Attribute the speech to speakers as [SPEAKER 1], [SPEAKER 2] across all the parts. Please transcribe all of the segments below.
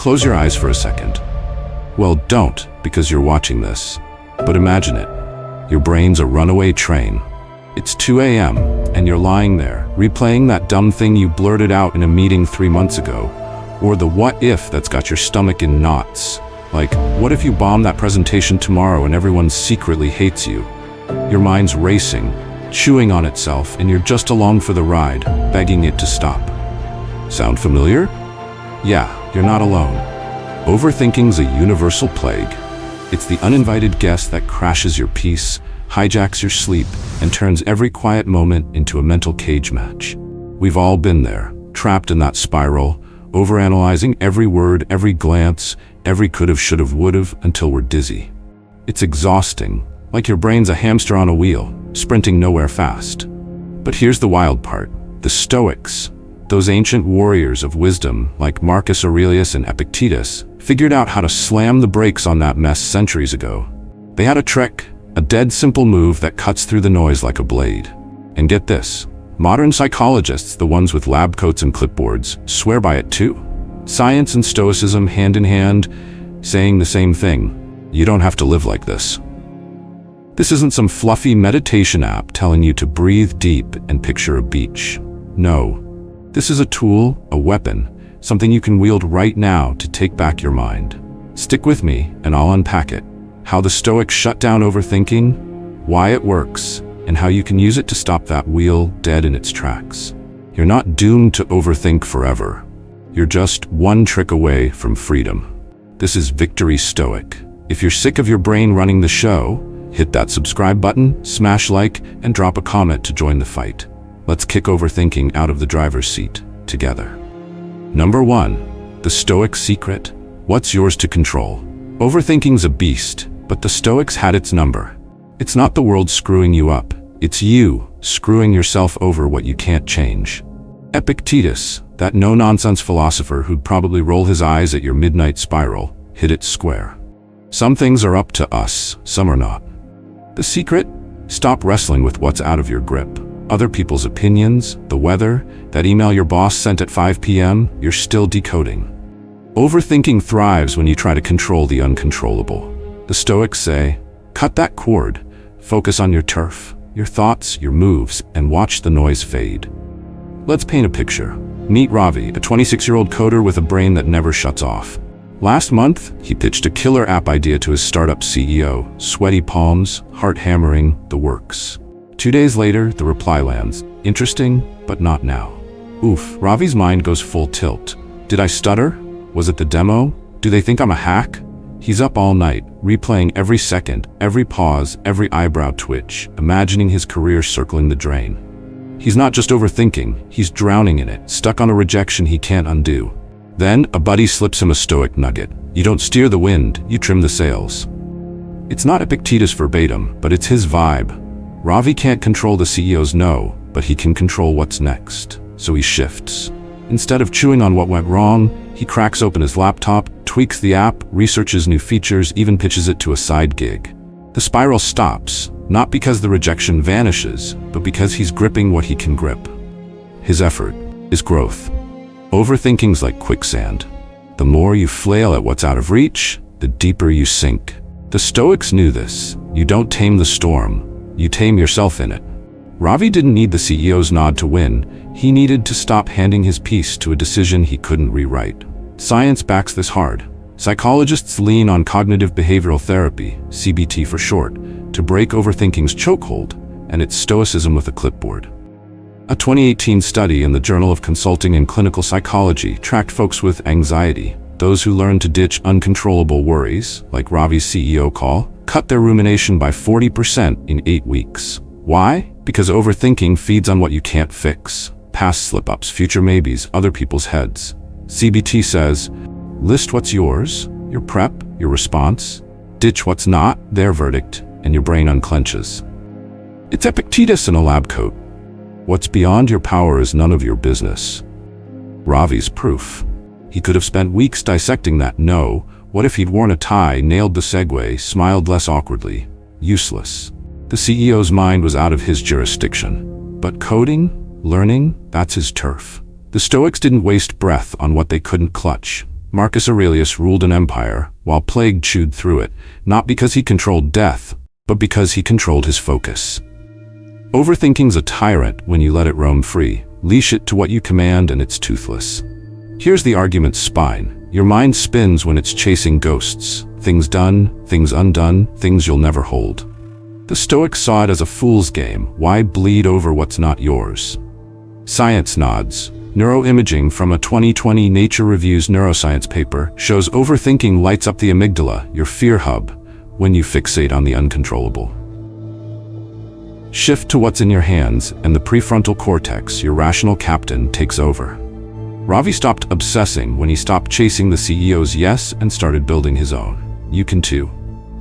[SPEAKER 1] Close your eyes for a second. Well, don't, because you're watching this. But imagine it. Your brain's a runaway train. It's 2 a.m., and you're lying there, replaying that dumb thing you blurted out in a meeting 3 months ago, or the what if that's got your stomach in knots. Like, what if you bomb that presentation tomorrow and everyone secretly hates you? Your mind's racing, chewing on itself, and you're just along for the ride, begging it to stop. Sound familiar? Yeah, you're not alone. Overthinking's a universal plague. It's the uninvited guest that crashes your peace, hijacks your sleep, and turns every quiet moment into a mental cage match. We've all been there, trapped in that spiral, overanalyzing every word, every glance, every could've, should've, would've, until we're dizzy. It's exhausting, like your brain's a hamster on a wheel, sprinting nowhere fast. But here's the wild part. The Stoics, those ancient warriors of wisdom like Marcus Aurelius and Epictetus, figured out how to slam the brakes on that mess centuries ago. They had a trick, a dead simple move that cuts through the noise like a blade. And get this, modern psychologists, the ones with lab coats and clipboards, swear by it too. Science and Stoicism hand in hand, saying the same thing. You don't have to live like this. This isn't some fluffy meditation app telling you to breathe deep and picture a beach. No, this is a tool, a weapon, something you can wield right now to take back your mind. Stick with me and I'll unpack it. How the Stoics shut down overthinking, why it works, and how you can use it to stop that wheel dead in its tracks. You're not doomed to overthink forever. You're just one trick away from freedom. This is Victory Stoic. If you're sick of your brain running the show, hit that subscribe button, smash like, and drop a comment to join the fight. Let's kick overthinking out of the driver's seat together. Number 1. The Stoic secret. What's yours to control? Overthinking's a beast, but the Stoics had its number. It's not the world screwing you up. It's you screwing yourself over what you can't change. Epictetus, that no-nonsense philosopher who'd probably roll his eyes at your midnight spiral, hit it square. Some things are up to us, some are not. The secret? Stop wrestling with what's out of your grip. Other people's opinions, the weather, that email your boss sent at 5 p.m., you're still decoding. Overthinking thrives when you try to control the uncontrollable. The Stoics say, cut that cord, focus on your turf, your thoughts, your moves, and watch the noise fade. Let's paint a picture. Meet Ravi, a 26-year-old coder with a brain that never shuts off. Last month, he pitched a killer app idea to his startup CEO, sweaty palms, heart hammering, the works. 2 days later, the reply lands, interesting, but not now. Oof, Ravi's mind goes full tilt. Did I stutter? Was it the demo? Do they think I'm a hack? He's up all night, replaying every second, every pause, every eyebrow twitch, imagining his career circling the drain. He's not just overthinking, he's drowning in it, stuck on a rejection he can't undo. Then, a buddy slips him a Stoic nugget. You don't steer the wind, you trim the sails. It's not Epictetus verbatim, but it's his vibe. Ravi can't control the CEO's no, but he can control what's next. So he shifts. Instead of chewing on what went wrong, he cracks open his laptop, tweaks the app, researches new features, even pitches it to a side gig. The spiral stops, not because the rejection vanishes, but because he's gripping what he can grip. His effort is growth. Overthinking's like quicksand. The more you flail at what's out of reach, the deeper you sink. The Stoics knew this. You don't tame the storm, you tame yourself in it. Ravi didn't need the CEO's nod to win. He needed to stop handing his piece to a decision he couldn't rewrite. Science backs this hard. Psychologists lean on cognitive behavioral therapy, CBT for short, to break overthinking's chokehold, and it's Stoicism with a clipboard. A 2018 study in the Journal of Consulting and Clinical Psychology tracked folks with anxiety, those who learned to ditch uncontrollable worries, like Ravi's CEO call, cut their rumination by 40% in 8 weeks. Why? Because overthinking feeds on what you can't fix. Past slip-ups, future maybes, other people's heads. CBT says, list what's yours, your prep, your response, ditch what's not, their verdict, and your brain unclenches. It's Epictetus in a lab coat. What's beyond your power is none of your business. Ravi's proof. He could have spent weeks dissecting that no. What if he'd worn a tie, nailed the segue, smiled less awkwardly? Useless. The CEO's mind was out of his jurisdiction. But coding, learning, that's his turf. The Stoics didn't waste breath on what they couldn't clutch. Marcus Aurelius ruled an empire, while plague chewed through it, not because he controlled death, but because he controlled his focus. Overthinking's a tyrant when you let it roam free. Leash it to what you command and it's toothless. Here's the argument's spine. Your mind spins when it's chasing ghosts. Things done, things undone, things you'll never hold. The Stoics saw it as a fool's game. Why bleed over what's not yours? Science nods. Neuroimaging from a 2020 Nature Reviews neuroscience paper shows overthinking lights up the amygdala, your fear hub, when you fixate on the uncontrollable. Shift to what's in your hands, and the prefrontal cortex, your rational captain, takes over. Ravi stopped obsessing when he stopped chasing the CEO's yes and started building his own. You can too.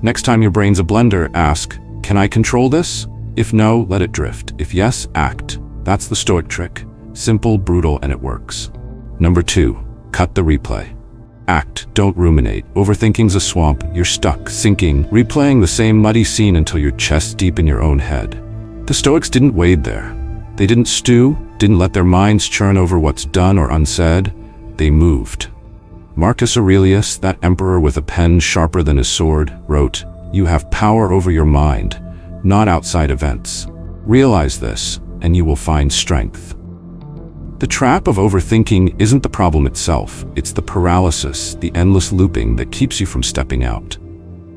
[SPEAKER 1] Next time your brain's a blender, ask, can I control this? If no, let it drift. If yes, act. That's the Stoic trick. Simple, brutal, and it works. Number 2, cut the replay. Act, don't ruminate. Overthinking's a swamp. You're stuck, sinking, replaying the same muddy scene until you're chest deep in your own head. The Stoics didn't wade there. They didn't stew, didn't let their minds churn over what's done or unsaid. They moved. Marcus Aurelius, that emperor with a pen sharper than his sword, wrote, "You have power over your mind, not outside events. Realize this, and you will find strength." The trap of overthinking isn't the problem itself, it's the paralysis, the endless looping that keeps you from stepping out.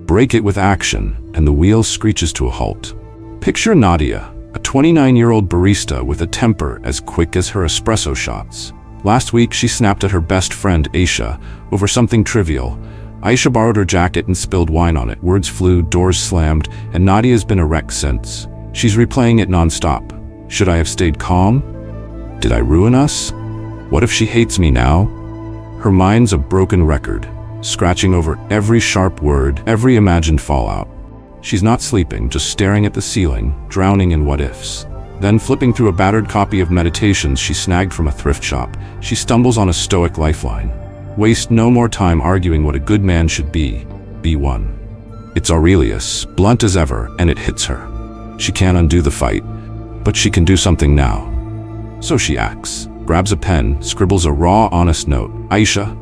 [SPEAKER 1] Break it with action, and the wheel screeches to a halt. Picture Nadia, a 29-year-old barista with a temper as quick as her espresso shots. Last week, she snapped at her best friend, Aisha, over something trivial. Aisha borrowed her jacket and spilled wine on it. Words flew, doors slammed, and Nadia's been a wreck since. She's replaying it nonstop. Should I have stayed calm? Did I ruin us? What if she hates me now? Her mind's a broken record, scratching over every sharp word, every imagined fallout. She's not sleeping, just staring at the ceiling, drowning in what-ifs. Then, flipping through a battered copy of Meditations she snagged from a thrift shop, she stumbles on a Stoic lifeline. Waste no more time arguing what a good man should be. Be one. It's Aurelius, blunt as ever, and it hits her. She can't undo the fight, but she can do something now. So she acts, grabs a pen, scribbles a raw, honest note. Aisha,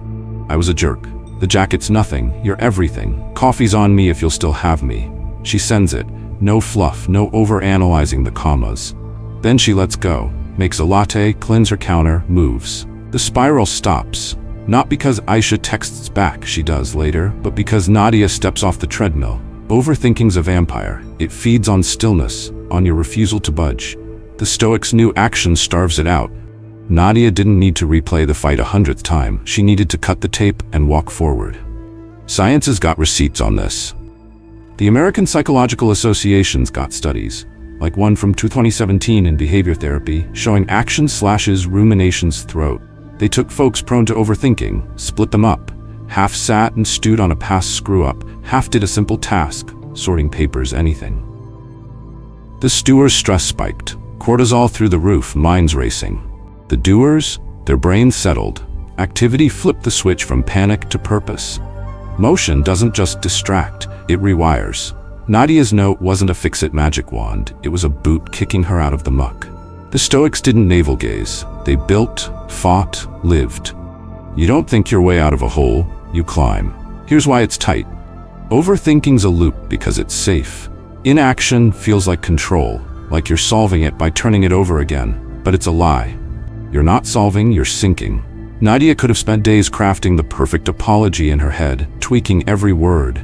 [SPEAKER 1] I was a jerk. The jacket's nothing, you're everything. Coffee's on me if you'll still have me. She sends it, no fluff, no over-analyzing the commas. Then she lets go, makes a latte, cleans her counter, moves. The spiral stops, not because Aisha texts back, she does later, but because Nadia steps off the treadmill. Overthinking's a vampire. It feeds on stillness, on your refusal to budge. The Stoics knew action starves it out. Nadia didn't need to replay the fight 100th time. She needed to cut the tape and walk forward. Science has got receipts on this. The American Psychological Association's got studies, like one from 2017 in behavior therapy, showing action slashes rumination's throat. They took folks prone to overthinking, split them up. Half sat and stewed on a past screw-up, half did a simple task, sorting papers, anything. The stewers' stress spiked. Cortisol through the roof, minds racing. The doers, their brains settled. Activity flipped the switch from panic to purpose. Motion doesn't just distract, it rewires. Nadia's note wasn't a fix-it magic wand, it was a boot kicking her out of the muck. The Stoics didn't navel gaze. They built, fought, lived. You don't think your way out of a hole, you climb. Here's why it's tight. Overthinking's a loop because it's safe. Inaction feels like control, like you're solving it by turning it over again, but it's a lie. You're not solving, you're sinking. Nadia could have spent days crafting the perfect apology in her head, tweaking every word,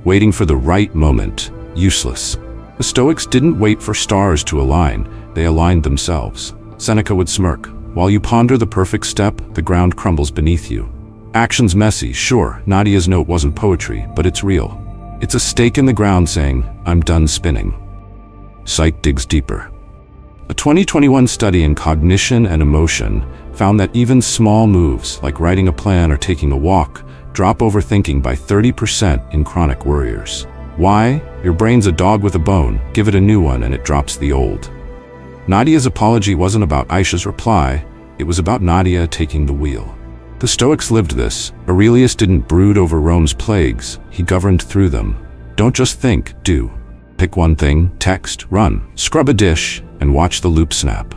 [SPEAKER 1] waiting for the right moment. Useless. The Stoics didn't wait for stars to align, they aligned themselves. Seneca would smirk. While you ponder the perfect step, the ground crumbles beneath you. Action's messy, sure, Nadia's note wasn't poetry, but it's real. It's a stake in the ground saying, I'm done spinning. Psych digs deeper. A 2021 study in cognition and emotion found that even small moves, like writing a plan or taking a walk, drop overthinking by 30% in chronic worriers. Why? Your brain's a dog with a bone, give it a new one and it drops the old. Nadia's apology wasn't about Aisha's reply, it was about Nadia taking the wheel. The Stoics lived this. Aurelius didn't brood over Rome's plagues, he governed through them. Don't just think, do. Pick one thing, text, run, scrub a dish, and watch the loop snap.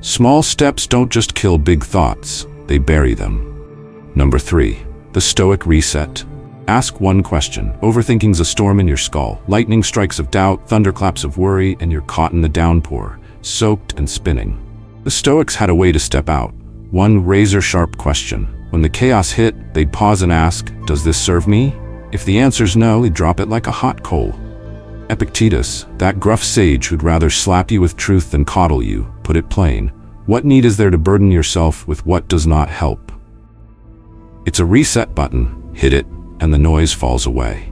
[SPEAKER 1] Small steps don't just kill big thoughts, they bury them. Number 3. The Stoic reset. Ask one question. Overthinking's a storm in your skull. Lightning strikes of doubt, thunderclaps of worry, and you're caught in the downpour, soaked and spinning. The Stoics had a way to step out. One razor-sharp question. When the chaos hit, they'd pause and ask, does this serve me? If the answer's no, they'd drop it like a hot coal. Epictetus, that gruff sage who'd rather slap you with truth than coddle you, put it plain. What need is there to burden yourself with what does not help? It's a reset button. Hit it, and the noise falls away.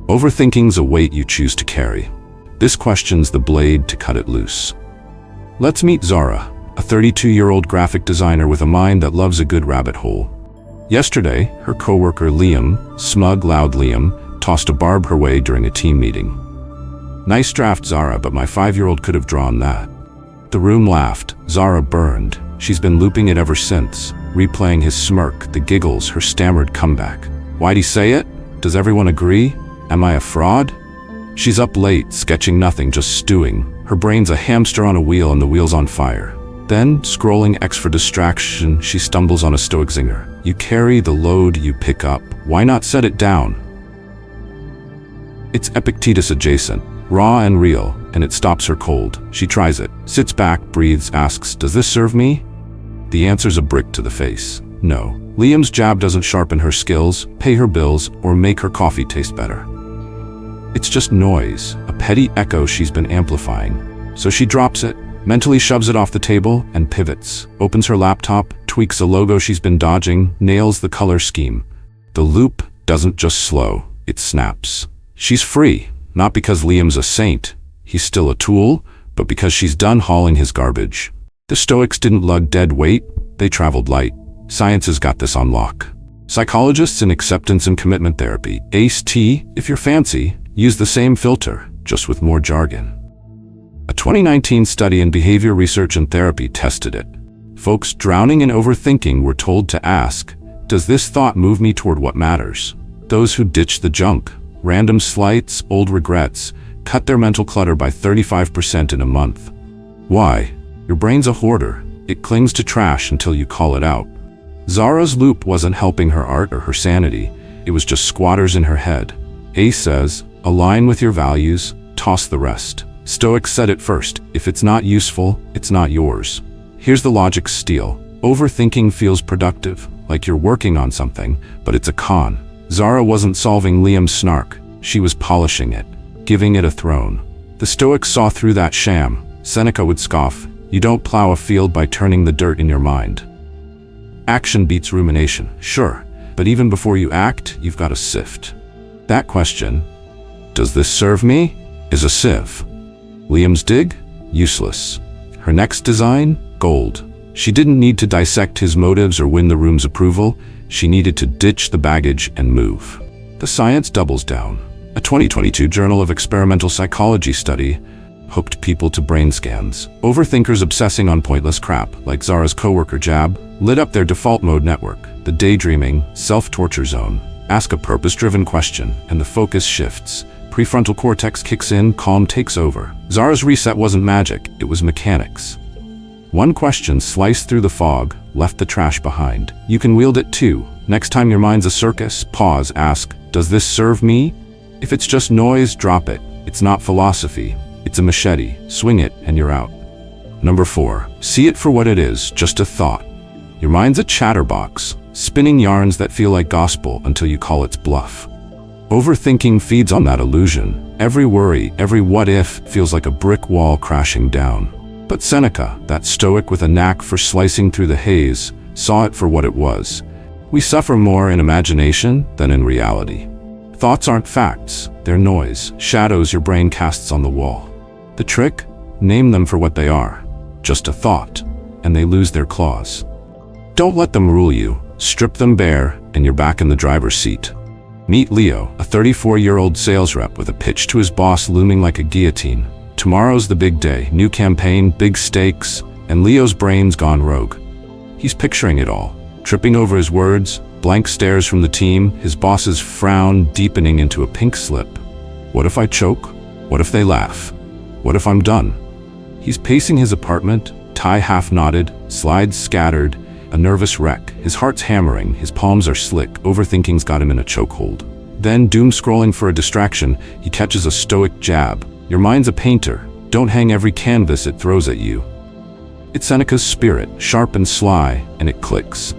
[SPEAKER 1] Overthinking's a weight you choose to carry. This question's the blade to cut it loose. Let's meet Zara, a 32-year-old graphic designer with a mind that loves a good rabbit hole. Yesterday, her coworker Liam, smug, loud Liam, tossed a barb her way during a team meeting. Nice draft, Zara, but my 5-year-old could have drawn that. The room laughed. Zara burned. She's been looping it ever since, replaying his smirk, the giggles, her stammered comeback. Why'd he say it? Does everyone agree? Am I a fraud? She's up late, sketching nothing, just stewing. Her brain's a hamster on a wheel and the wheel's on fire. Then, scrolling X for distraction, she stumbles on a Stoic zinger. You carry the load you pick up. Why not set it down? It's Epictetus adjacent, raw and real, and it stops her cold. She tries it, sits back, breathes, asks, does this serve me? The answer's a brick to the face. No. Liam's jab doesn't sharpen her skills, pay her bills, or make her coffee taste better. It's just noise, a petty echo she's been amplifying. So she drops it, mentally shoves it off the table, and pivots, opens her laptop, tweaks a logo she's been dodging, nails the color scheme. The loop doesn't just slow, it snaps. She's free, not because Liam's a saint, he's still a tool, but because she's done hauling his garbage. The Stoics didn't lug dead weight, they traveled light. Science has got this on lock. Psychologists in acceptance and commitment therapy, ACE-T, if you're fancy, use the same filter, just with more jargon. A 2019 study in behavior research and therapy tested it. Folks drowning in overthinking were told to ask, does this thought move me toward what matters? Those who ditched the junk, random slights, old regrets, cut their mental clutter by 35% in a month. Why? Your brain's a hoarder. It clings to trash until you call it out. Zara's loop wasn't helping her art or her sanity. It was just squatters in her head. Ace says, align with your values, toss the rest. Stoics said it first. If it's not useful, it's not yours. Here's the logic steal. Overthinking feels productive, like you're working on something, but it's a con. Zara wasn't solving Liam's snark. She was polishing it, giving it a throne. The Stoics saw through that sham. Seneca would scoff, you don't plow a field by turning the dirt in your mind. Action beats rumination, sure, but even before you act, you've got to sift. That question, does this serve me, is a sieve. Liam's dig? Useless. Her next design? Gold. She didn't need to dissect his motives or win the room's approval. She needed to ditch the baggage and move. The science doubles down. A 2022 Journal of Experimental Psychology study hooked people to brain scans. Overthinkers obsessing on pointless crap, like Zara's coworker Jab, lit up their default mode network, the daydreaming, self-torture zone. Ask a purpose-driven question, and the focus shifts. Prefrontal cortex kicks in, calm takes over. Zara's reset wasn't magic, it was mechanics. One question sliced through the fog, left the trash behind. You can wield it too. Next time your mind's a circus, pause, ask, does this serve me? If it's just noise, drop it. It's not philosophy. It's a machete. Swing it and you're out. Number 4. See it for what it is, just a thought. Your mind's a chatterbox, spinning yarns that feel like gospel until you call its bluff. Overthinking feeds on that illusion. Every worry, every what if feels like a brick wall crashing down. But Seneca, that Stoic with a knack for slicing through the haze, saw it for what it was. We suffer more in imagination than in reality. Thoughts aren't facts, they're noise, shadows your brain casts on the wall. The trick? Name them for what they are. Just a thought, and they lose their claws. Don't let them rule you. Strip them bare, and you're back in the driver's seat. Meet Leo, a 34-year-old sales rep with a pitch to his boss looming like a guillotine. Tomorrow's the big day, new campaign, big stakes, and Leo's brain's gone rogue. He's picturing it all, tripping over his words, blank stares from the team, his boss's frown deepening into a pink slip. What if I choke? What if they laugh? What if I'm done? He's pacing his apartment, tie half knotted, slides scattered, a nervous wreck. His heart's hammering, his palms are slick. Overthinking's got him in a chokehold. Then, doom-scrolling for a distraction, he catches a Stoic jab. Your mind's a painter. Don't hang every canvas it throws at you. It's Seneca's spirit, sharp and sly, and it clicks.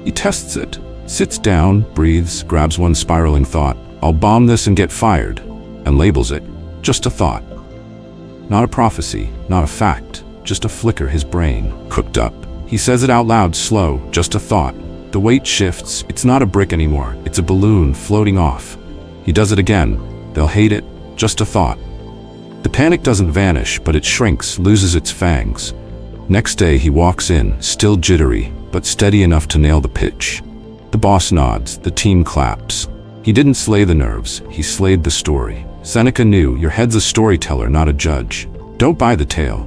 [SPEAKER 1] He tests it, sits down, breathes, grabs one spiraling thought. I'll bomb this and get fired, and labels it just a thought. Not a prophecy, not a fact, just a flicker his brain cooked up. He says it out loud, slow, just a thought. The weight shifts, it's not a brick anymore, it's a balloon floating off. He does it again, they'll hate it, just a thought. The panic doesn't vanish, but it shrinks, loses its fangs. Next day he walks in, still jittery, but steady enough to nail the pitch. The boss nods, the team claps. He didn't slay the nerves, he slayed the story. Seneca knew, your head's a storyteller, not a judge. Don't buy the tale.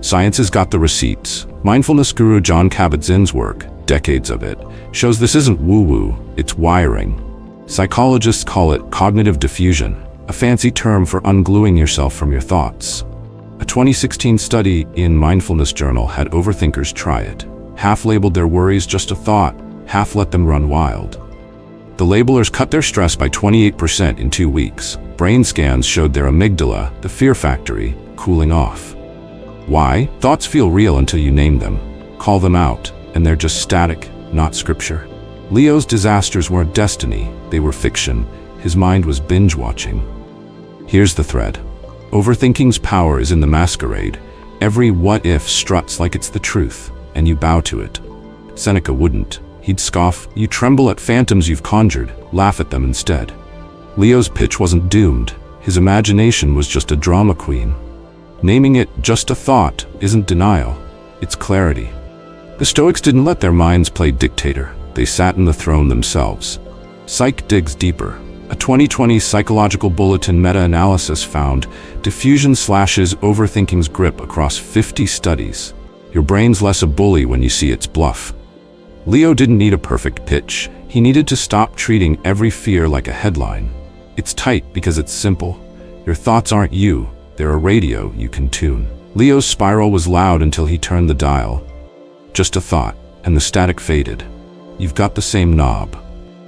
[SPEAKER 1] Science has got the receipts. Mindfulness guru Jon Kabat-Zinn's work, decades of it, shows this isn't woo-woo, it's wiring. Psychologists call it cognitive diffusion, a fancy term for ungluing yourself from your thoughts. A 2016 study in Mindfulness Journal had overthinkers try it. Half labeled their worries just a thought, half let them run wild. The labelers cut their stress by 28% in 2 weeks. Brain scans showed their amygdala, the fear factory, cooling off. Why? Thoughts feel real until you name them, call them out, and they're just static, not scripture. Leo's disasters weren't destiny, they were fiction. His mind was binge-watching. Here's the thread. Overthinking's power is in the masquerade. Every what-if struts like it's the truth, and you bow to it. Seneca wouldn't. He'd scoff, you tremble at phantoms you've conjured, laugh at them instead. Leo's pitch wasn't doomed. His imagination was just a drama queen. Naming it just a thought isn't denial, it's clarity. The Stoics didn't let their minds play dictator. They sat in the throne themselves. Psych digs deeper. A 2020 Psychological Bulletin meta-analysis found diffusion slashes overthinking's grip across 50 studies. Your brain's less a bully when you see its bluff. Leo didn't need a perfect pitch. He needed to stop treating every fear like a headline. It's tight because it's simple. Your thoughts aren't you, they're a radio you can tune. Leo's spiral was loud until he turned the dial. Just a thought, and the static faded. You've got the same knob.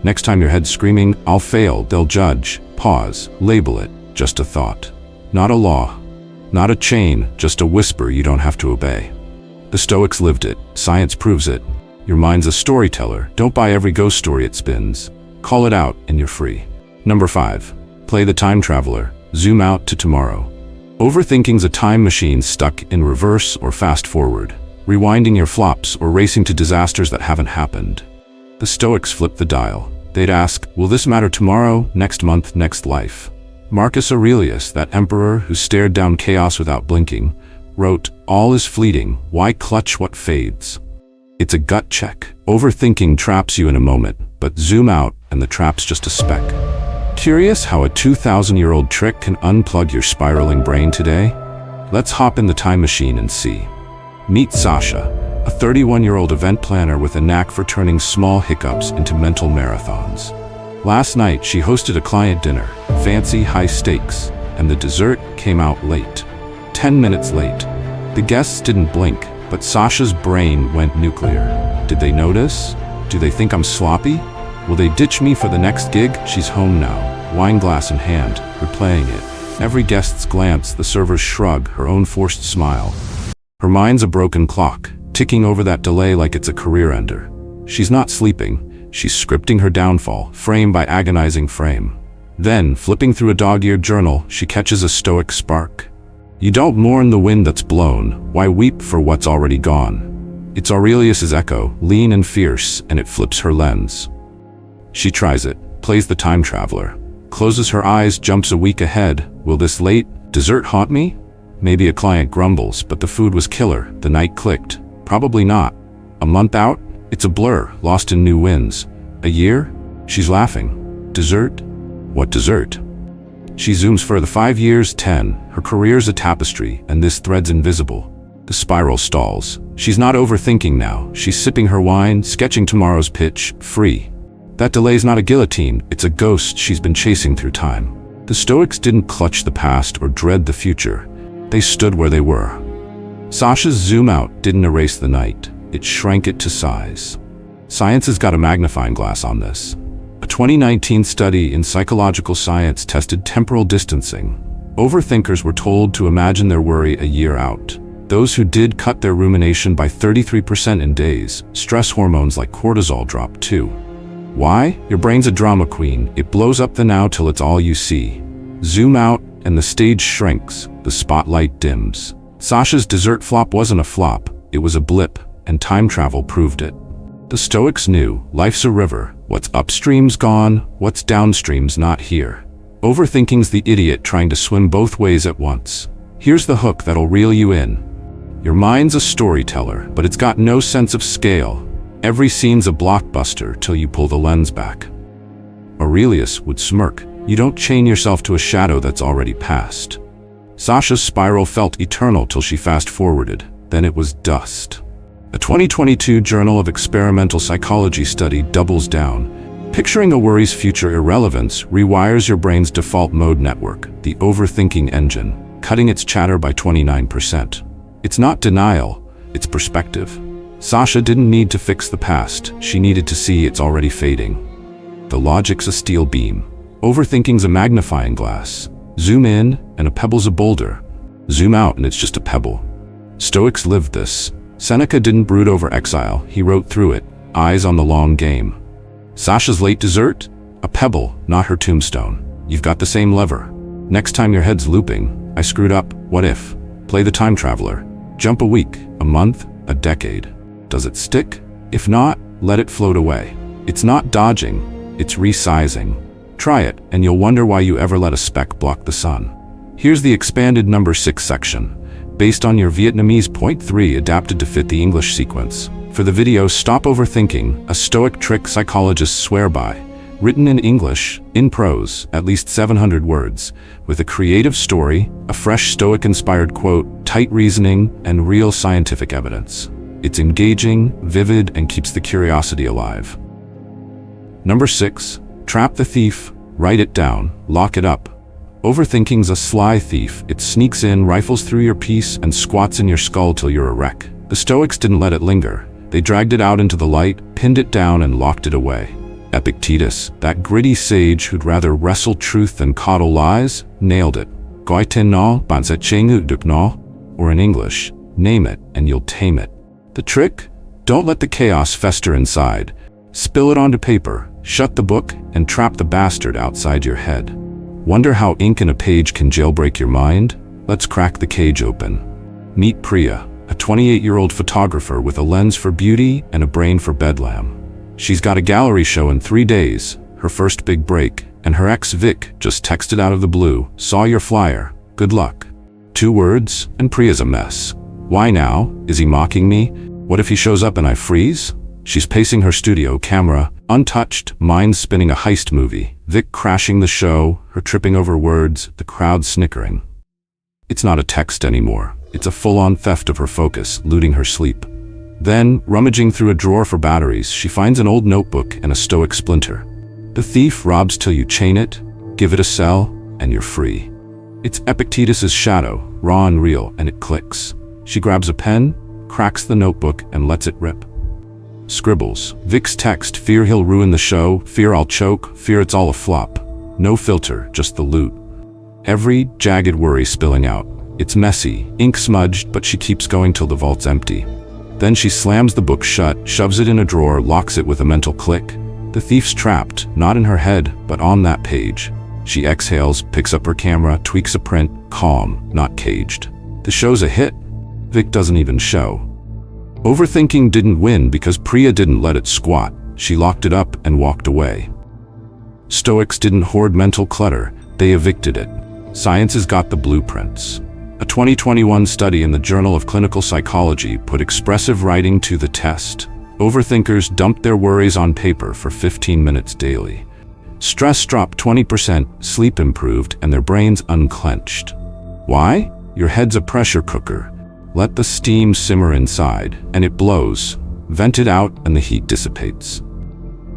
[SPEAKER 1] Next time your head's screaming, I'll fail, they'll judge, pause, label it, just a thought. Not a law, not a chain, just a whisper you don't have to obey. The Stoics lived it, science proves it. Your mind's a storyteller, don't buy every ghost story it spins. Call it out and you're free. Number 5. Play the time traveler, zoom out to tomorrow. Overthinking's a time machine stuck in reverse or fast forward, rewinding your flops or racing to disasters that haven't happened. The Stoics flipped the dial. They'd ask, will this matter tomorrow, next month, next life? Marcus Aurelius, that emperor who stared down chaos without blinking, wrote, all is fleeting, why clutch what fades? It's a gut check. Overthinking traps you in a moment, but zoom out and the trap's just a speck. Curious how a 2,000-year-old trick can unplug your spiraling brain today? Let's hop in the time machine and see. Meet Sasha, a 31-year-old event planner with a knack for turning small hiccups into mental marathons. Last night, she hosted a client dinner, fancy, high stakes, and the dessert came out late. 10 minutes late. The guests didn't blink, but Sasha's brain went nuclear. Did they notice? Do they think I'm sloppy? Will they ditch me for the next gig? She's home now, wine glass in hand, replaying it. Every guest's glance, the server's shrug, her own forced smile. Her mind's a broken clock, ticking over that delay like it's a career ender. She's not sleeping, she's scripting her downfall, frame by agonizing frame. Then, flipping through a dog-eared journal, she catches a Stoic spark. You don't mourn the wind that's blown, why weep for what's already gone? It's Aurelius's echo, lean and fierce, and it flips her lens. She tries it, plays the time traveler, closes her eyes, jumps a week ahead. Will this late dessert haunt me? Maybe a client grumbles, but the food was killer, the night clicked. Probably not. A month out? It's a blur, lost in new winds. A year? She's laughing. Dessert? What dessert? She zooms further. 5 years, 10. Her career's a tapestry, and this thread's invisible. The spiral stalls. She's not overthinking now. She's sipping her wine, sketching tomorrow's pitch, free. That delay's not a guillotine, it's a ghost she's been chasing through time. The Stoics didn't clutch the past or dread the future. They stood where they were. Sasha's zoom out didn't erase the night, it shrank it to size. Science has got a magnifying glass on this. A 2019 study in Psychological Science tested temporal distancing. Overthinkers were told to imagine their worry a year out. Those who did cut their rumination by 33% in days. Stress hormones like cortisol dropped too. Why? Your brain's a drama queen. It blows up the now till it's all you see. Zoom out and the stage shrinks, the spotlight dims. Sasha's dessert flop wasn't a flop, it was a blip, and time travel proved it. The Stoics knew, life's a river, what's upstream's gone, what's downstream's not here. Overthinking's the idiot trying to swim both ways at once. Here's the hook that'll reel you in. Your mind's a storyteller, but it's got no sense of scale. Every scene's a blockbuster till you pull the lens back. Aurelius would smirk. You don't chain yourself to a shadow that's already passed. Sasha's spiral felt eternal till she fast-forwarded. Then it was dust. A 2022 Journal of Experimental Psychology study doubles down. Picturing a worry's future irrelevance rewires your brain's default mode network, the overthinking engine, cutting its chatter by 29%. It's not denial, it's perspective. Sasha didn't need to fix the past, she needed to see it's already fading. The logic's a steel beam. Overthinking's a magnifying glass. Zoom in, and a pebble's a boulder. Zoom out, and it's just a pebble. Stoics lived this. Seneca didn't brood over exile, he wrote through it, eyes on the long game. Sasha's late dessert? A pebble, not her tombstone. You've got the same lever. Next time your head's looping, I screwed up, what if? Play the time traveler. Jump a week, a month, a decade. Does it stick? If not, let it float away. It's not dodging, it's resizing. Try it, and you'll wonder why you ever let a speck block the sun. Here's the expanded number 6 section, based on your Vietnamese point 3 adapted to fit the English sequence. For the video Stop Overthinking, a Stoic trick psychologists swear by, written in English, in prose, at least 700 words, with a creative story, a fresh Stoic-inspired quote, tight reasoning, and real scientific evidence. It's engaging, vivid, and keeps the curiosity alive. Number 6. Trap the thief, write it down, lock it up. Overthinking's a sly thief. It sneaks in, rifles through your peace, and squats in your skull till you're a wreck. The Stoics didn't let it linger. They dragged it out into the light, pinned it down, and locked it away. Epictetus, that gritty sage who'd rather wrestle truth than coddle lies, nailed it. Or in English, name it and you'll tame it. The trick? Don't let the chaos fester inside. Spill it onto paper, shut the book, and trap the bastard outside your head. Wonder how ink in a page can jailbreak your mind? Let's crack the cage open. Meet Priya, a 28-year-old photographer with a lens for beauty and a brain for bedlam. She's got a gallery show in 3 days, her first big break, and her ex Vic just texted out of the blue, saw your flyer, good luck. 2 words, and Priya's a mess. Why now? Is he mocking me? What if he shows up and I freeze? She's pacing her studio, camera untouched, mind spinning a heist movie. Vic crashing the show, her tripping over words, the crowd snickering. It's not a text anymore. It's a full-on theft of her focus, looting her sleep. Then, rummaging through a drawer for batteries, she finds an old notebook and a Stoic splinter. The thief robs till you chain it, give it a cell, and you're free. It's Epictetus's shadow, raw and real, and it clicks. She grabs a pen, cracks the notebook, and lets it rip. Scribbles. Vic's text, fear he'll ruin the show, fear I'll choke, fear it's all a flop. No filter, just the loot. Every jagged worry spilling out. It's messy, ink smudged, but she keeps going till the vault's empty. Then she slams the book shut, shoves it in a drawer, locks it with a mental click. The thief's trapped, not in her head, but on that page. She exhales, picks up her camera, tweaks a print, calm, not caged. The show's a hit. Vic doesn't even show. Overthinking didn't win because Priya didn't let it squat. She locked it up and walked away. Stoics didn't hoard mental clutter, they evicted it. Science has got the blueprints. A 2021 study in the Journal of Clinical Psychology put expressive writing to the test. Overthinkers dumped their worries on paper for 15 minutes daily. Stress dropped 20%, sleep improved, and their brains unclenched. Why? Your head's a pressure cooker. Let the steam simmer inside, and it blows. Vent it out, and the heat dissipates.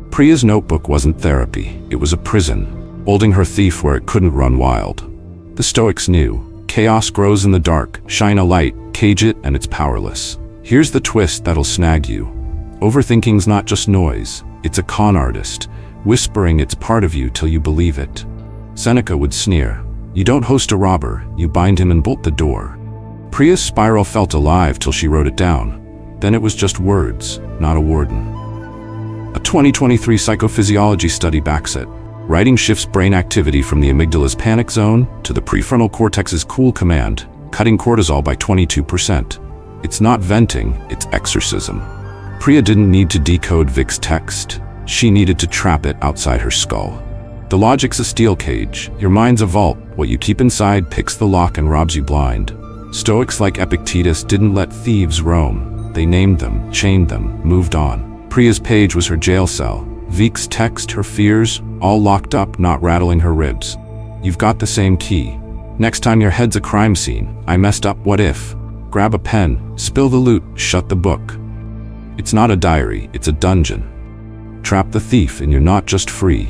[SPEAKER 1] Priya's notebook wasn't therapy, it was a prison, holding her thief where it couldn't run wild. The Stoics knew. Chaos grows in the dark, shine a light, cage it, and it's powerless. Here's the twist that'll snag you. Overthinking's not just noise, it's a con artist, whispering it's part of you till you believe it. Seneca would sneer, "You don't host a robber, you bind him and bolt the door." Priya's spiral felt alive till she wrote it down. Then it was just words, not a warden. A 2023 psychophysiology study backs it. Writing shifts brain activity from the amygdala's panic zone to the prefrontal cortex's cool command, cutting cortisol by 22%. It's not venting, it's exorcism. Priya didn't need to decode Vic's text. She needed to trap it outside her skull. The logic's a steel cage. Your mind's a vault. What you keep inside picks the lock and robs you blind. Stoics like Epictetus didn't let thieves roam. They named them, chained them, moved on. Priya's page was her jail cell. Vic's text, her fears, all locked up, not rattling her ribs. You've got the same key. Next time your head's a crime scene, I messed up, what if? Grab a pen, spill the loot, shut the book. It's not a diary, it's a dungeon. Trap the thief and you're not just free.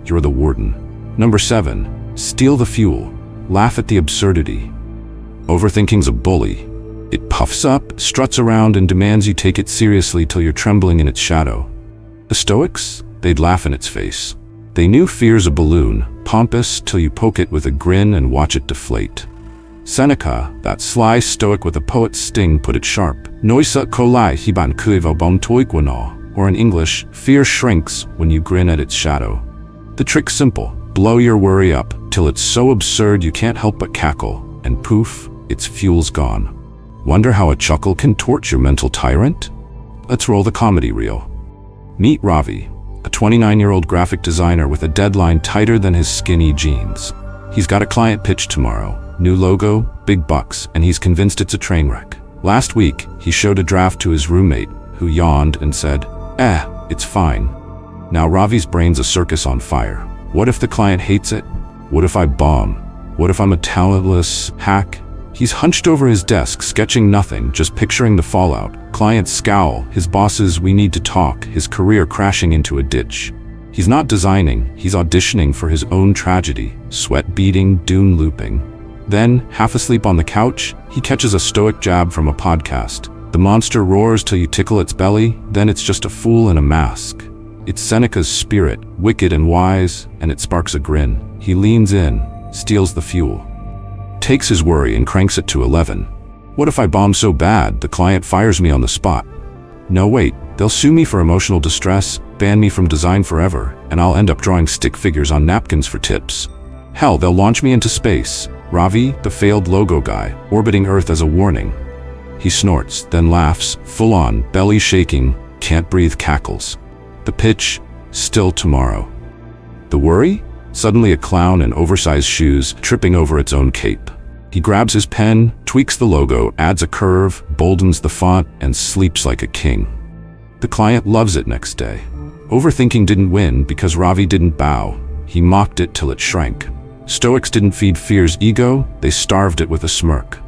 [SPEAKER 1] You're the warden. Number 7, steal the fuel. Laugh at the absurdity. Overthinking's a bully. It puffs up, struts around, and demands you take it seriously till you're trembling in its shadow. The Stoics? They'd laugh in its face. They knew fear's a balloon, pompous till you poke it with a grin and watch it deflate. Seneca, that sly Stoic with a poet's sting, put it sharp. Noisa kolai hiban kuivo bom toiguano. Or in English, fear shrinks when you grin at its shadow. The trick's simple. Blow your worry up till it's so absurd you can't help but cackle, and poof, its fuel's gone. Wonder how a chuckle can torch your mental tyrant? Let's roll the comedy reel. Meet Ravi, a 29-year-old graphic designer with a deadline tighter than his skinny jeans. He's got a client pitch tomorrow. New logo, big bucks, and he's convinced it's a train wreck. Last week, he showed a draft to his roommate, who yawned and said, it's fine. Now Ravi's brain's a circus on fire. What if the client hates it? What if I bomb? What if I'm a talentless hack? He's hunched over his desk, sketching nothing, just picturing the fallout. Clients scowl, his bosses, we need to talk, his career crashing into a ditch. He's not designing, he's auditioning for his own tragedy, sweat beading, dune looping. Then, half asleep on the couch, he catches a Stoic jab from a podcast. The monster roars till you tickle its belly, then it's just a fool in a mask. It's Seneca's spirit, wicked and wise, and it sparks a grin. He leans in, steals the fuel. Takes his worry and cranks it to 11. What if I bomb so bad the client fires me on the spot? No wait, they'll sue me for emotional distress, ban me from design forever, and I'll end up drawing stick figures on napkins for tips. Hell, they'll launch me into space. Ravi, the failed logo guy, orbiting Earth as a warning. He snorts, then laughs, full on, belly shaking, can't breathe cackles. The pitch, still tomorrow. The worry? Suddenly a clown in oversized shoes, tripping over its own cape. He grabs his pen, tweaks the logo, adds a curve, boldens the font, and sleeps like a king. The client loves it next day. Overthinking didn't win because Ravi didn't bow. He mocked it till it shrank. Stoics didn't feed fear's ego, they starved it with a smirk.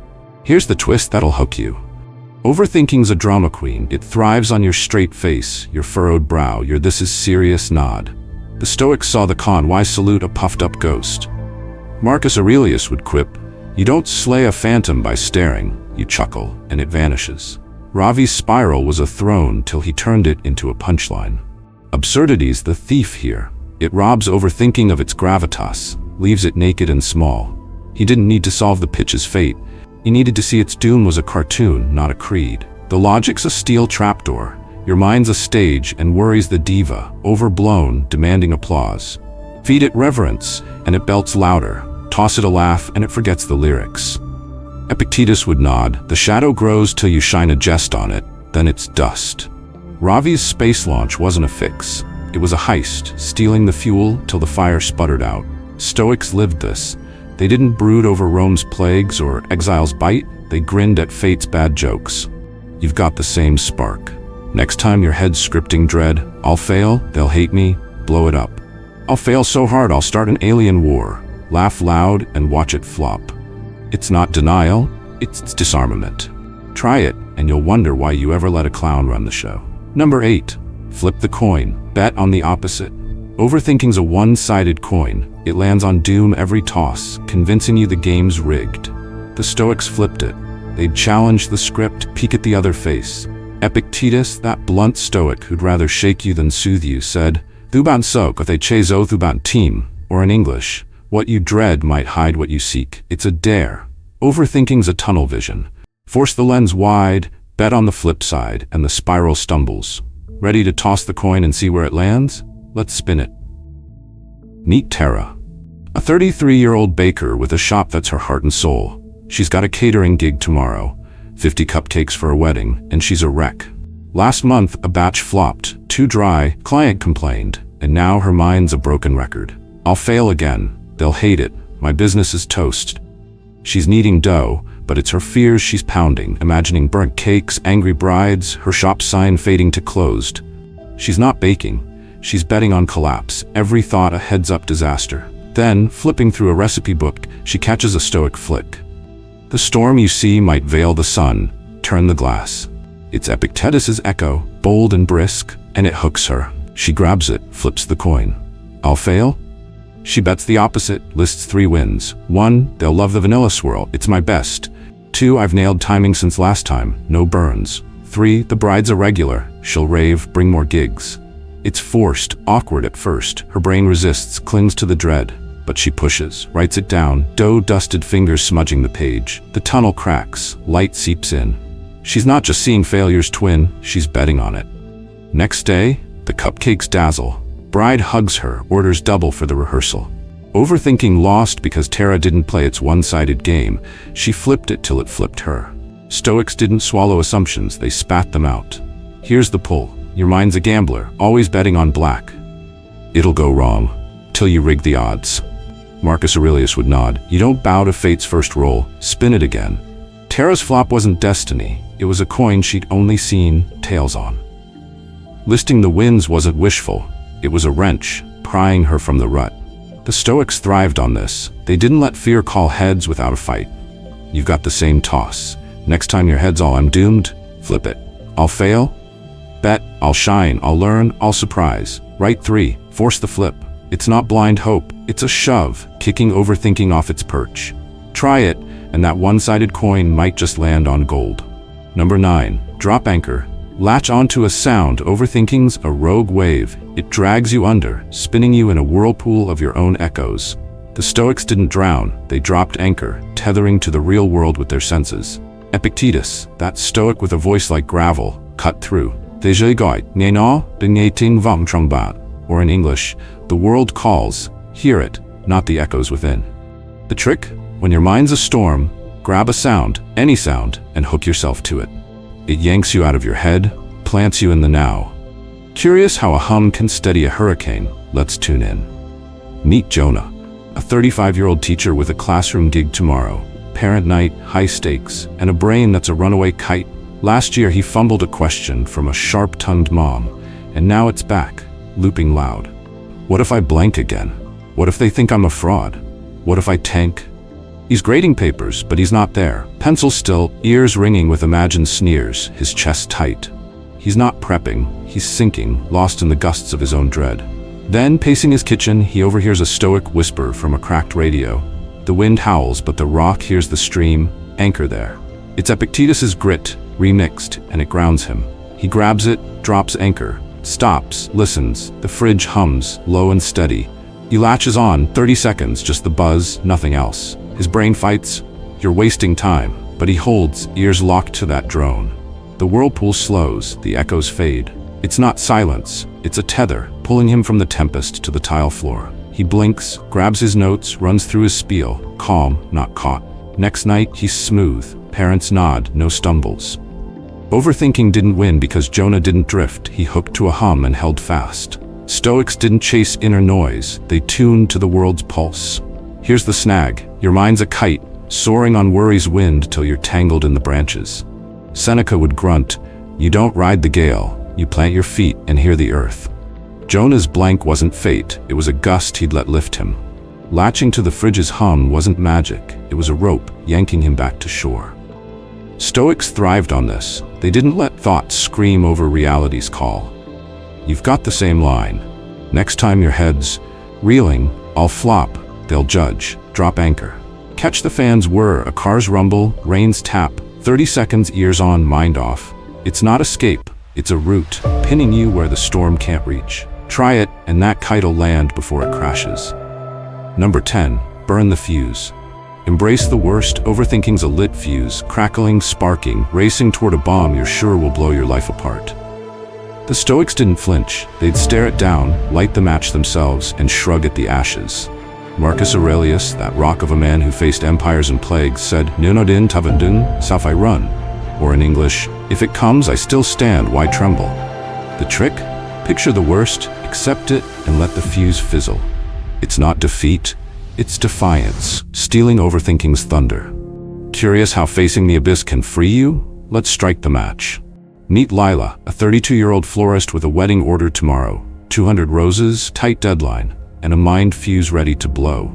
[SPEAKER 1] Here's the twist that'll hook you. Overthinking's a drama queen. It thrives on your straight face, your furrowed brow, your this is serious nod. The Stoics saw the con, why salute a puffed-up ghost? Marcus Aurelius would quip, you don't slay a phantom by staring, you chuckle, and it vanishes. Ravi's spiral was a throne till he turned it into a punchline. Absurdity's the thief here. It robs overthinking of its gravitas, leaves it naked and small. He didn't need to solve the pitch's fate. He needed to see its doom was a cartoon, not a creed. The logic's a steel trapdoor. Your mind's a stage and worry's the diva, overblown, demanding applause. Feed it reverence, and it belts louder. Toss it a laugh, and it forgets the lyrics. Epictetus would nod. The shadow grows till you shine a jest on it, then it's dust. Ravi's space launch wasn't a fix. It was a heist, stealing the fuel till the fire sputtered out. Stoics lived this. They didn't brood over Rome's plagues or exile's bite, they grinned at fate's bad jokes. You've got the same spark. Next time your head's scripting dread, I'll fail, they'll hate me, blow it up. I'll fail so hard I'll start an alien war. Laugh loud and watch it flop. It's not denial, it's disarmament. Try it, and you'll wonder why you ever let a clown run the show. Number 8. Flip the coin. Bet on the opposite. Overthinking's a one-sided coin. It lands on doom every toss, convincing you the game's rigged. The Stoics flipped it. They'd challenge the script, peek at the other face. Epictetus, that blunt Stoic who'd rather shake you than soothe you, said, "Thuban sok o the chezo thuban tame," or in English, "What you dread might hide what you seek." It's a dare. Overthinking's a tunnel vision. Force the lens wide, bet on the flip side, and the spiral stumbles. Ready to toss the coin and see where it lands? Let's spin it. Meet Tara, a 33-year-old baker with a shop that's her heart and soul. She's got a catering gig tomorrow, 50 cupcakes for a wedding, and she's a wreck. Last month, a batch flopped, too dry, client complained, and now her mind's a broken record. I'll fail again. They'll hate it. My business is toast. She's kneading dough, but it's her fears she's pounding, imagining burnt cakes, angry brides, her shop sign fading to closed. She's not baking. She's betting on collapse, every thought a heads-up disaster. Then, flipping through a recipe book, she catches a Stoic flick. The storm you see might veil the sun. Turn the glass. It's Epictetus's echo, bold and brisk, and it hooks her. She grabs it, flips the coin. I'll fail? She bets the opposite, lists 3 wins. 1, they'll love the vanilla swirl, it's my best. 2, I've nailed timing since last time, no burns. 3, the bride's a regular, she'll rave, bring more gigs. It's forced, awkward at first, her brain resists, clings to the dread. But she pushes, writes it down, dough-dusted fingers smudging the page. The tunnel cracks, light seeps in. She's not just seeing failure's twin, she's betting on it. Next day, the cupcakes dazzle. Bride hugs her, orders double for the rehearsal. Overthinking lost because Tara didn't play its one-sided game. She flipped it till it flipped her. Stoics didn't swallow assumptions, they spat them out. Here's the pull. Your mind's a gambler, always betting on black. It'll go wrong, till you rig the odds. Marcus Aurelius would nod. You don't bow to fate's first roll, spin it again. Tara's flop wasn't destiny, it was a coin she'd only seen tails on. Listing the wins wasn't wishful, it was a wrench, prying her from the rut. The Stoics thrived on this. They didn't let fear call heads without a fight. You've got the same toss. Next time your head's all I'm doomed, flip it. I'll fail? Bet, I'll shine, I'll learn, I'll surprise. Write 3, force the flip. It's not blind hope, it's a shove, kicking overthinking off its perch. Try it, and that one-sided coin might just land on gold. Number 9, drop anchor. Latch onto a sound. Overthinking's a rogue wave. It drags you under, spinning you in a whirlpool of your own echoes. The Stoics didn't drown, they dropped anchor, tethering to the real world with their senses. Epictetus, that Stoic with a voice like gravel, cut through. Or in English, the world calls, hear it, not the echoes within. The trick? When your mind's a storm, grab a sound, any sound, and hook yourself to it. It yanks you out of your head, plants you in the now. Curious how a hum can steady a hurricane? Let's tune in. Meet Jonah, a 35-year-old teacher with a classroom gig tomorrow. Parent night, high stakes, and a brain that's a runaway kite. Last year he fumbled a question from a sharp-tongued mom, and now it's back, looping loud. What if I blank again? What if they think I'm a fraud? What if I tank? He's grading papers, but he's not there. Pencil still, ears ringing with imagined sneers, his chest tight. He's not prepping, he's sinking, lost in the gusts of his own dread. Then, pacing his kitchen, he overhears a Stoic whisper from a cracked radio. The wind howls, but the rock hears the stream, anchor there. It's Epictetus's grit, remixed, and it grounds him. He grabs it, drops anchor, stops, listens. The fridge hums, low and steady. He latches on, 30 seconds, just the buzz, nothing else. His brain fights, you're wasting time, but he holds, ears locked to that drone. The whirlpool slows, the echoes fade. It's not silence, it's a tether, pulling him from the tempest to the tile floor. He blinks, grabs his notes, runs through his spiel, calm, not caught. Next night, he's smooth, parents nod, no stumbles. Overthinking didn't win because Jonah didn't drift, he hooked to a hum and held fast. Stoics didn't chase inner noise, they tuned to the world's pulse. Here's the snag, your mind's a kite, soaring on worry's wind till you're tangled in the branches. Seneca would grunt, you don't ride the gale, you plant your feet and hear the earth. Jonah's blank wasn't fate, it was a gust he'd let lift him. Latching to the fridge's hum wasn't magic, it was a rope yanking him back to shore. Stoics thrived on this, they didn't let thoughts scream over reality's call. You've got the same line. Next time your head's reeling, I'll flop. They'll judge, drop anchor. Catch the fan's whir, a car's rumble, rain's tap, 30 seconds, ears on, mind off. It's not escape, it's a route, pinning you where the storm can't reach. Try it, and that kite'll land before it crashes. Number 10. Burn the fuse. Embrace the worst. Overthinking's a lit fuse, crackling, sparking, racing toward a bomb you're sure will blow your life apart. The Stoics didn't flinch. They'd stare it down, light the match themselves, and shrug at the ashes. Marcus Aurelius, that rock of a man who faced empires and plagues, said, "Nunodin tavandun, saf I run." Or in English, "If it comes, I still stand, why tremble?" The trick? Picture the worst, accept it, and let the fuse fizzle. It's not defeat, it's defiance, stealing overthinking's thunder. Curious how facing the abyss can free you? Let's strike the match. Meet Lila, a 32-year-old florist with a wedding order tomorrow. 200 roses, tight deadline, and a mind fuse ready to blow.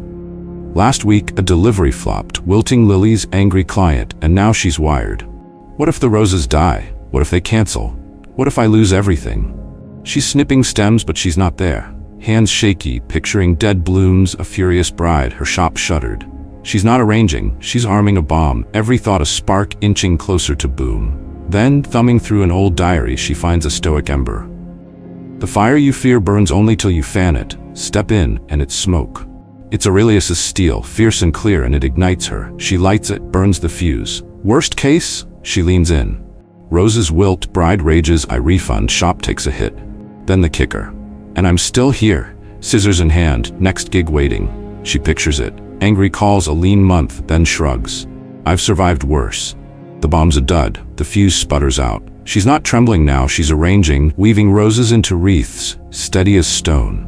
[SPEAKER 1] Last week, a delivery flopped, wilting Lily's angry client, and now she's wired. What if the roses die? What if they cancel? What if I lose everything? She's snipping stems, but she's not there. Hands shaky, picturing dead blooms, a furious bride, her shop shuttered. She's not arranging, she's arming a bomb, every thought a spark inching closer to boom. Then, thumbing through an old diary, she finds a Stoic ember. The fire you fear burns only till you fan it. Step in, and it's smoke. It's Aurelius's steel, fierce and clear, and it ignites her. She lights it, burns the fuse. Worst case? She leans in. Roses wilt, bride rages, I refund, shop takes a hit. Then the kicker. And I'm still here, scissors in hand, next gig waiting. She pictures it. Angry calls a lean month, then shrugs. I've survived worse. The bomb's a dud, the fuse sputters out. She's not trembling now, she's arranging, weaving roses into wreaths, steady as stone.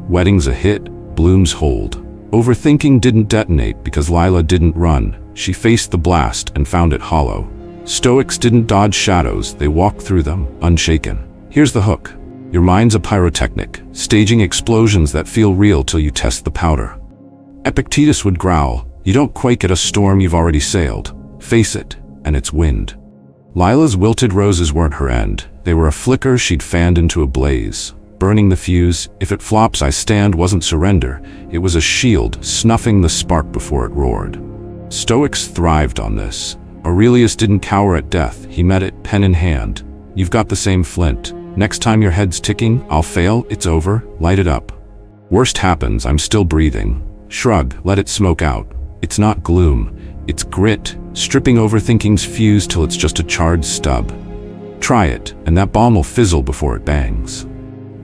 [SPEAKER 1] Wedding's a hit, blooms hold. Overthinking didn't detonate because Lila didn't run. She faced the blast and found it hollow. Stoics didn't dodge shadows, they walked through them, unshaken. Here's the hook. Your mind's a pyrotechnic, staging explosions that feel real till you test the powder. Epictetus would growl, you don't quake at a storm you've already sailed. Face it, and it's wind. Lila's wilted roses weren't her end. They were a flicker she'd fanned into a blaze. Burning the fuse, if it flops I stand, wasn't surrender. It was a shield, snuffing the spark before it roared. Stoics thrived on this. Aurelius didn't cower at death, he met it pen in hand. You've got the same flint. Next time your head's ticking, I'll fail, it's over, light it up. Worst happens, I'm still breathing. Shrug, let it smoke out. It's not gloom, it's grit, stripping overthinking's fuse till it's just a charred stub. Try it, and that bomb will fizzle before it bangs.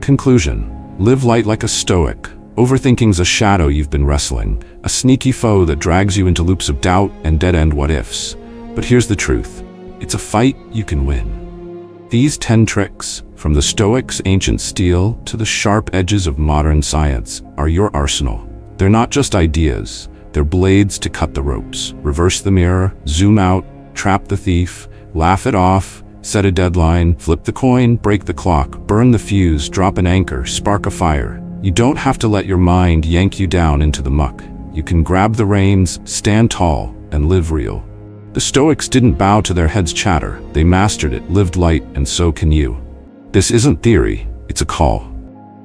[SPEAKER 1] Conclusion. Live light like a Stoic. Overthinking's a shadow you've been wrestling, a sneaky foe that drags you into loops of doubt and dead-end what-ifs. But here's the truth. It's a fight you can win. These 10 tricks, from the Stoics' ancient steel to the sharp edges of modern science, are your arsenal. They're not just ideas, they're blades to cut the ropes. Reverse the mirror, zoom out, trap the thief, laugh it off, set a deadline, flip the coin, break the clock, burn the fuse, drop an anchor, spark a fire. You don't have to let your mind yank you down into the muck. You can grab the reins, stand tall, and live real. The Stoics didn't bow to their heads' chatter. They mastered it, lived light, and so can you. This isn't theory, it's a call.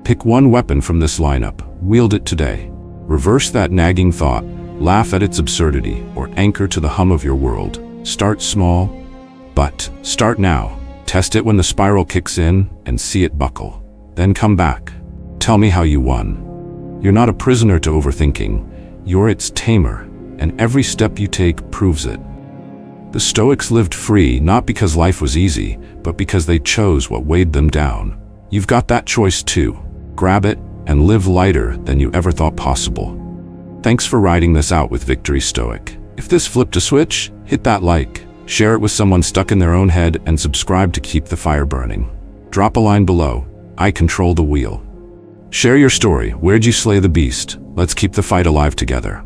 [SPEAKER 1] Pick one weapon from this lineup, wield it today. Reverse that nagging thought, laugh at its absurdity, or anchor to the hum of your world. Start small, but start now. Test it when the spiral kicks in, and see it buckle. Then come back. Tell me how you won. You're not a prisoner to overthinking. You're its tamer, and every step you take proves it. The Stoics lived free not because life was easy, but because they chose what weighed them down. You've got that choice too. Grab it and live lighter than you ever thought possible. Thanks for riding this out with Victory Stoic. If this flipped a switch, hit that like, share it with someone stuck in their own head, and subscribe to keep the fire burning. Drop a line below. I control the wheel. Share your story. Where'd you slay the beast? Let's keep the fight alive together.